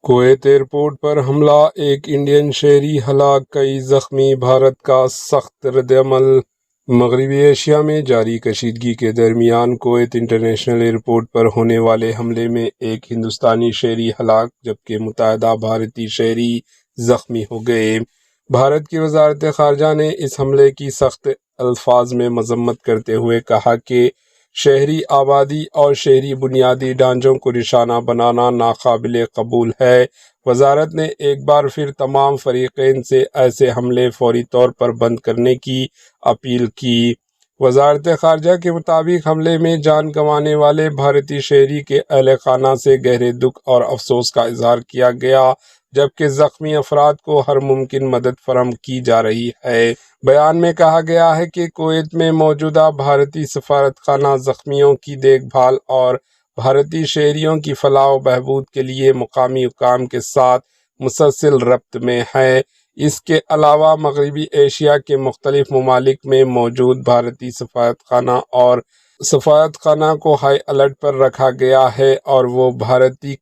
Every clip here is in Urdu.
کویت ایئرپورٹ پر حملہ، ایک انڈین شہری ہلاک، کئی زخمی، بھارت کا سخت ردعمل۔ مغربی ایشیا میں جاری کشیدگی کے درمیان کویت انٹرنیشنل ایئرپورٹ پر ہونے والے حملے میں ایک ہندوستانی شہری ہلاک جبکہ متعدد بھارتی شہری زخمی ہو گئے۔ بھارت کی وزارت خارجہ نے اس حملے کی سخت الفاظ میں مذمت کرتے ہوئے کہا کہ شہری آبادی اور شہری بنیادی ڈھانچوں کو نشانہ بنانا ناقابل قبول ہے۔ وزارت نے ایک بار پھر تمام فریقین سے ایسے حملے فوری طور پر بند کرنے کی اپیل کی۔ وزارت خارجہ کے مطابق حملے میں جان گنوانے والے بھارتی شہری کے اہل خانہ سے گہرے دکھ اور افسوس کا اظہار کیا گیا جبکہ زخمی افراد کو ہر ممکن مدد فراہم کی جا رہی ہے۔ بیان میں کہا گیا ہے کہ کویت میں موجودہ بھارتی سفارت خانہ زخمیوں کی دیکھ بھال اور بھارتی شہریوں کی فلاح و بہبود کے لیے مقامی حکام کے ساتھ مسلسل ربط میں ہے۔ اس کے علاوہ مغربی ایشیا کے مختلف ممالک میں موجود بھارتی سفارت خانہ اور سفارت خانہ کو ہائی الرٹ پر رکھا گیا ہے اور وہ بھارتی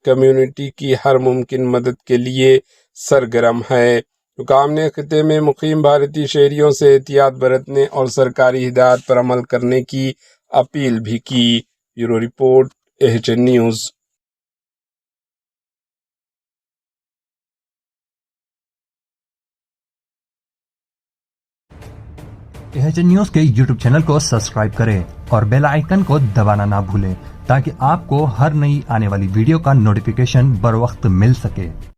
کمیونٹی کی ہر ممکن مدد کے لیے سرگرم ہے۔ حکام نے خطے میں مقیم بھارتی شہریوں سے احتیاط برتنے اور سرکاری ہدایات پر عمل کرنے کی اپیل بھی کی۔ Bureau report, AHN news. AHN news کے YouTube چینل کو سبسکرائب کریں اور بیل آئیکن کو دبانا نہ بھولیں تاکہ آپ کو ہر نئی آنے والی ویڈیو کا نوٹیفیکیشن بر وقت مل سکے۔